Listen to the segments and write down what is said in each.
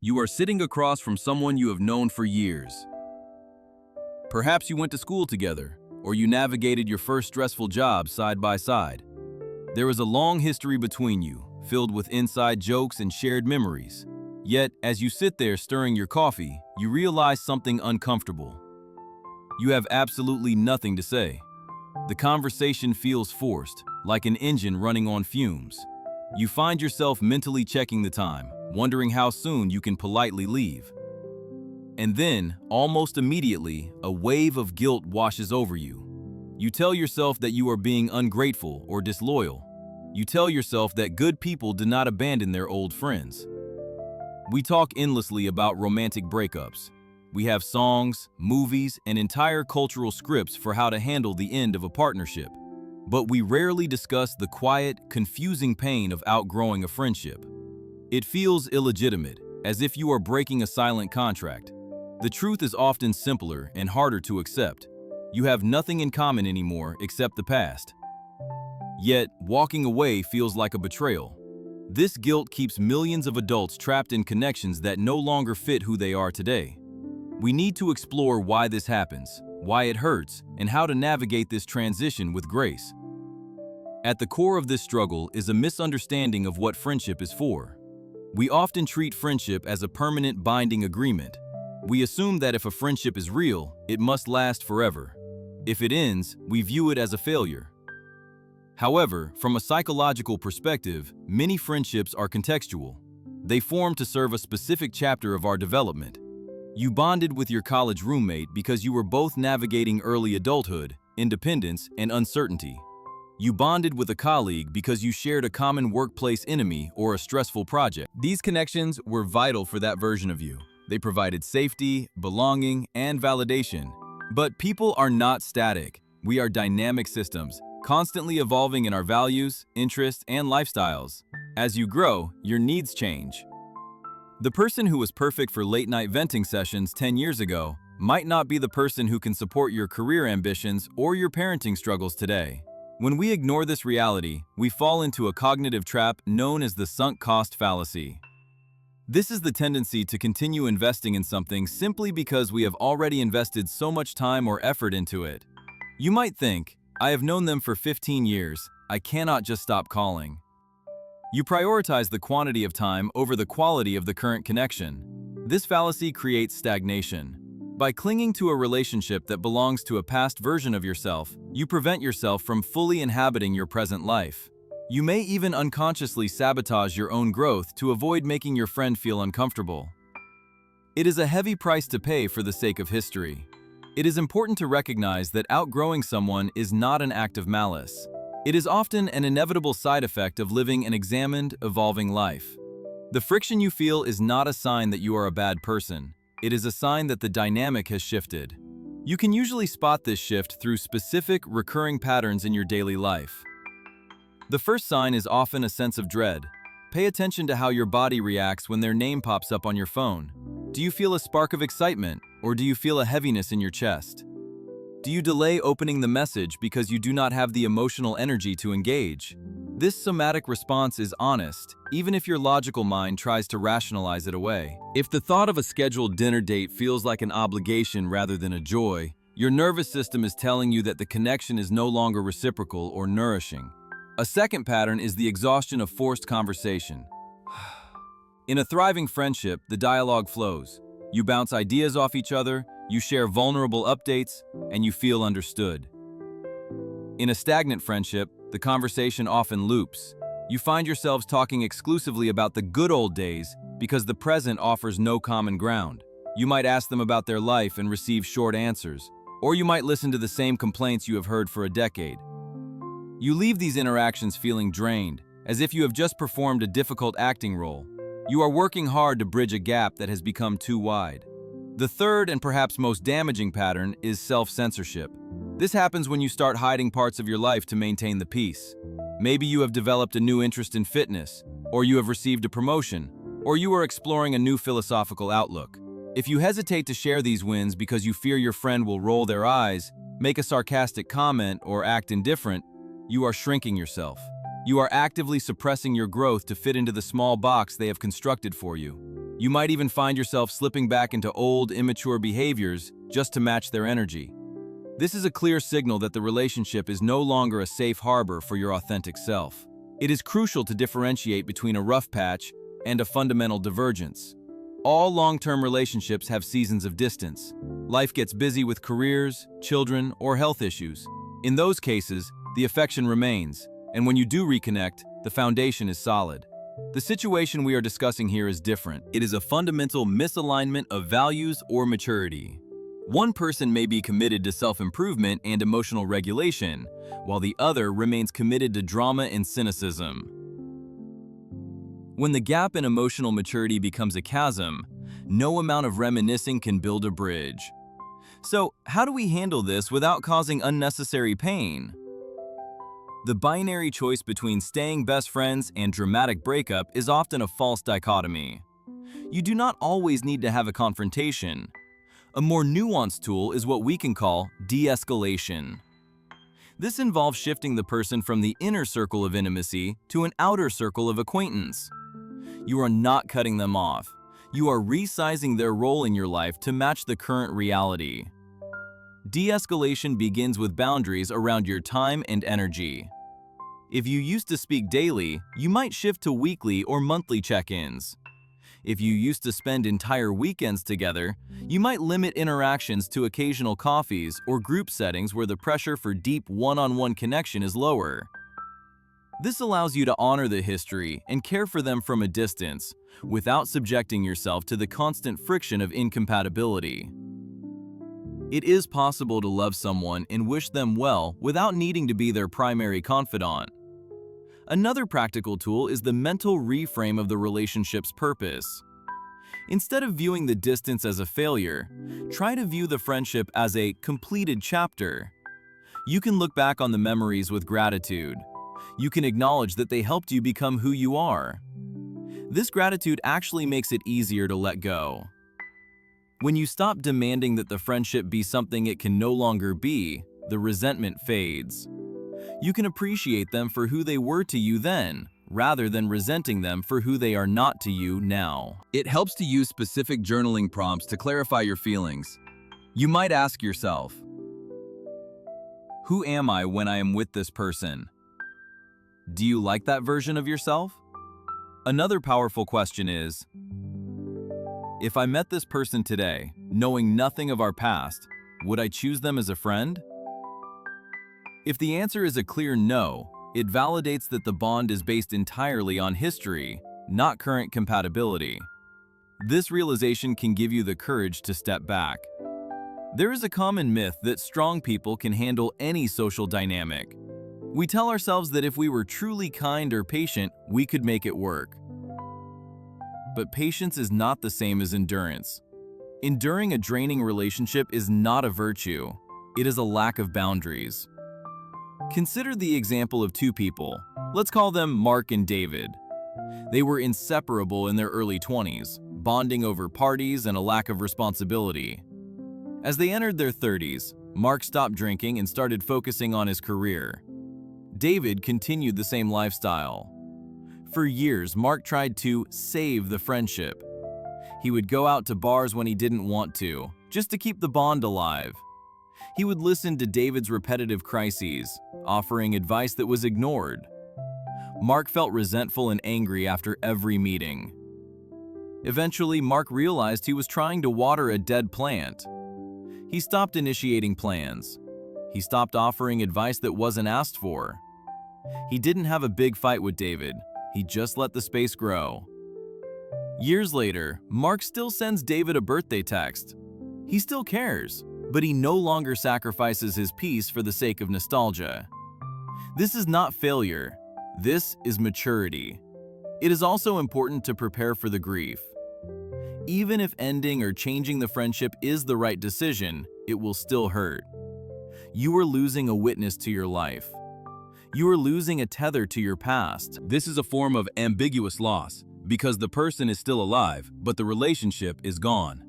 You are sitting across from someone you have known for years. Perhaps you went to school together, or you navigated your first stressful job side by side. There is a long history between you, filled with inside jokes and shared memories. Yet, as you sit there stirring your coffee, you realize something uncomfortable. You have absolutely nothing to say. The conversation feels forced, like an engine running on fumes. You find yourself mentally checking the time, wondering how soon you can politely leave. And then, almost immediately, a wave of guilt washes over you. You tell yourself that you are being ungrateful or disloyal. You tell yourself that good people do not abandon their old friends. We talk endlessly about romantic breakups. We have songs, movies, and entire cultural scripts for how to handle the end of a partnership. But we rarely discuss the quiet, confusing pain of outgrowing a friendship. It feels illegitimate, as if you are breaking a silent contract. The truth is often simpler and harder to accept. You have nothing in common anymore except the past. Yet, walking away feels like a betrayal. This guilt keeps millions of adults trapped in connections that no longer fit who they are today. We need to explore why this happens, why it hurts, and how to navigate this transition with grace. At the core of this struggle is a misunderstanding of what friendship is for. We often treat friendship as a permanent binding agreement. We assume that if a friendship is real, it must last forever. If it ends, we view it as a failure. However, from a psychological perspective, many friendships are contextual. They form to serve a specific chapter of our development. You bonded with your college roommate because you were both navigating early adulthood, independence, and uncertainty. You bonded with a colleague because you shared a common workplace enemy or a stressful project. These connections were vital for that version of you. They provided safety, belonging, and validation. But people are not static. We are dynamic systems, constantly evolving in our values, interests, and lifestyles. As you grow, your needs change. The person who was perfect for late-night venting sessions 10 years ago might not be the person who can support your career ambitions or your parenting struggles today. When we ignore this reality, we fall into a cognitive trap known as the sunk cost fallacy. This is the tendency to continue investing in something simply because we have already invested so much time or effort into it. You might think, I have known them for 15 years, I cannot just stop calling. You prioritize the quantity of time over the quality of the current connection. This fallacy creates stagnation. By clinging to a relationship that belongs to a past version of yourself, you prevent yourself from fully inhabiting your present life. You may even unconsciously sabotage your own growth to avoid making your friend feel uncomfortable. It is a heavy price to pay for the sake of history. It is important to recognize that outgrowing someone is not an act of malice. It is often an inevitable side effect of living an examined, evolving life. The friction you feel is not a sign that you are a bad person. It is a sign that the dynamic has shifted. You can usually spot this shift through specific, recurring patterns in your daily life. The first sign is often a sense of dread. Pay attention to how your body reacts when their name pops up on your phone. Do you feel a spark of excitement, or do you feel a heaviness in your chest? Do you delay opening the message because you do not have the emotional energy to engage? This somatic response is honest, even if your logical mind tries to rationalize it away. If the thought of a scheduled dinner date feels like an obligation rather than a joy, your nervous system is telling you that the connection is no longer reciprocal or nourishing. A second pattern is the exhaustion of forced conversation. In a thriving friendship, the dialogue flows. You bounce ideas off each other, you share vulnerable updates, and you feel understood. In a stagnant friendship, the conversation often loops. You find yourselves talking exclusively about the good old days because the present offers no common ground. You might ask them about their life and receive short answers, or you might listen to the same complaints you have heard for a decade. You leave these interactions feeling drained, as if you have just performed a difficult acting role. You are working hard to bridge a gap that has become too wide. The third and perhaps most damaging pattern is self-censorship. This happens when you start hiding parts of your life to maintain the peace. Maybe you have developed a new interest in fitness, or you have received a promotion, or you are exploring a new philosophical outlook. If you hesitate to share these wins because you fear your friend will roll their eyes, make a sarcastic comment, or act indifferent, you are shrinking yourself. You are actively suppressing your growth to fit into the small box they have constructed for you. You might even find yourself slipping back into old, immature behaviors just to match their energy. This is a clear signal that the relationship is no longer a safe harbor for your authentic self. It is crucial to differentiate between a rough patch and a fundamental divergence. All long-term relationships have seasons of distance. Life gets busy with careers, children, or health issues. In those cases, the affection remains, and when you do reconnect, the foundation is solid. The situation we are discussing here is different. It is a fundamental misalignment of values or maturity. One person may be committed to self-improvement and emotional regulation, while the other remains committed to drama and cynicism. When the gap in emotional maturity becomes a chasm, no amount of reminiscing can build a bridge. So, how do we handle this without causing unnecessary pain? The binary choice between staying best friends and dramatic breakup is often a false dichotomy. You do not always need to have a confrontation. A more nuanced tool is what we can call de-escalation. This involves shifting the person from the inner circle of intimacy to an outer circle of acquaintance. You are not cutting them off. You are resizing their role in your life to match the current reality. De-escalation begins with boundaries around your time and energy. If you used to speak daily, you might shift to weekly or monthly check-ins. If you used to spend entire weekends together, you might limit interactions to occasional coffees or group settings where the pressure for deep one-on-one connection is lower. This allows you to honor the history and care for them from a distance, without subjecting yourself to the constant friction of incompatibility. It is possible to love someone and wish them well without needing to be their primary confidant. Another practical tool is the mental reframe of the relationship's purpose. Instead of viewing the distance as a failure, try to view the friendship as a completed chapter. You can look back on the memories with gratitude. You can acknowledge that they helped you become who you are. This gratitude actually makes it easier to let go. When you stop demanding that the friendship be something it can no longer be, the resentment fades. You can appreciate them for who they were to you then, rather than resenting them for who they are not to you now. It helps to use specific journaling prompts to clarify your feelings. You might ask yourself, who am I when I am with this person? Do you like that version of yourself? Another powerful question is, if I met this person today, knowing nothing of our past, would I choose them as a friend? If the answer is a clear no, it validates that the bond is based entirely on history, not current compatibility. This realization can give you the courage to step back. There is a common myth that strong people can handle any social dynamic. We tell ourselves that if we were truly kind or patient, we could make it work. But patience is not the same as endurance. Enduring a draining relationship is not a virtue. It is a lack of boundaries. Consider the example of two people. Let's call them Mark and David. They were inseparable in their early 20s, bonding over parties and a lack of responsibility. As they entered their 30s, Mark stopped drinking and started focusing on his career. David continued the same lifestyle. For years, Mark tried to save the friendship. He would go out to bars when he didn't want to, just to keep the bond alive. He would listen to David's repetitive crises, offering advice that was ignored. Mark felt resentful and angry after every meeting. Eventually, Mark realized he was trying to water a dead plant. He stopped initiating plans. He stopped offering advice that wasn't asked for. He didn't have a big fight with David. He just let the space grow. Years later, Mark still sends David a birthday text. He still cares, but he no longer sacrifices his peace for the sake of nostalgia. This is not failure. This is maturity. It is also important to prepare for the grief. Even if ending or changing the friendship is the right decision, it will still hurt. You are losing a witness to your life. You are losing a tether to your past. This is a form of ambiguous loss because the person is still alive, but the relationship is gone.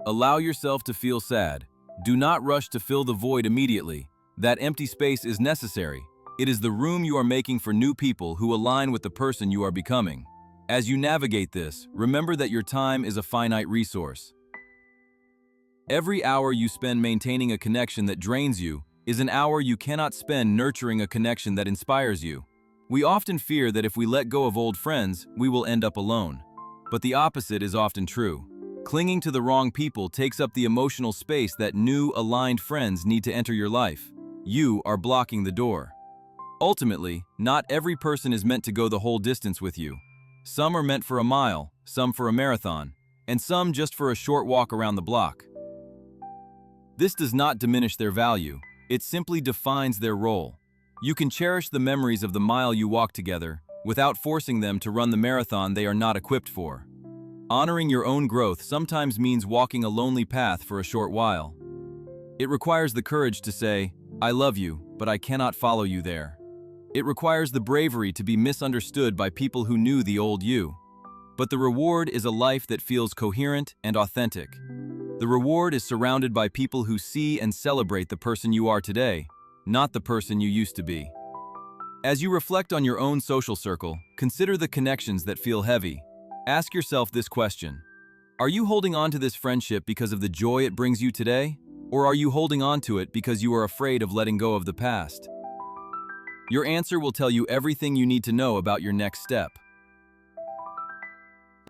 Allow yourself to feel sad. Do not rush to fill the void immediately. That empty space is necessary. It is the room you are making for new people who align with the person you are becoming. As you navigate this, remember that your time is a finite resource. Every hour you spend maintaining a connection that drains you is an hour you cannot spend nurturing a connection that inspires you. We often fear that if we let go of old friends, we will end up alone. But the opposite is often true. Clinging to the wrong people takes up the emotional space that new, aligned friends need to enter your life. You are blocking the door. Ultimately, not every person is meant to go the whole distance with you. Some are meant for a mile, some for a marathon, and some just for a short walk around the block. This does not diminish their value, it simply defines their role. You can cherish the memories of the mile you walked together without forcing them to run the marathon they are not equipped for. Honoring your own growth sometimes means walking a lonely path for a short while. It requires the courage to say, "I love you, but I cannot follow you there." It requires the bravery to be misunderstood by people who knew the old you. But the reward is a life that feels coherent and authentic. The reward is surrounded by people who see and celebrate the person you are today, not the person you used to be. As you reflect on your own social circle, consider the connections that feel heavy. Ask yourself this question: are you holding on to this friendship because of the joy it brings you today? Or are you holding on to it because you are afraid of letting go of the past? Your answer will tell you everything you need to know about your next step.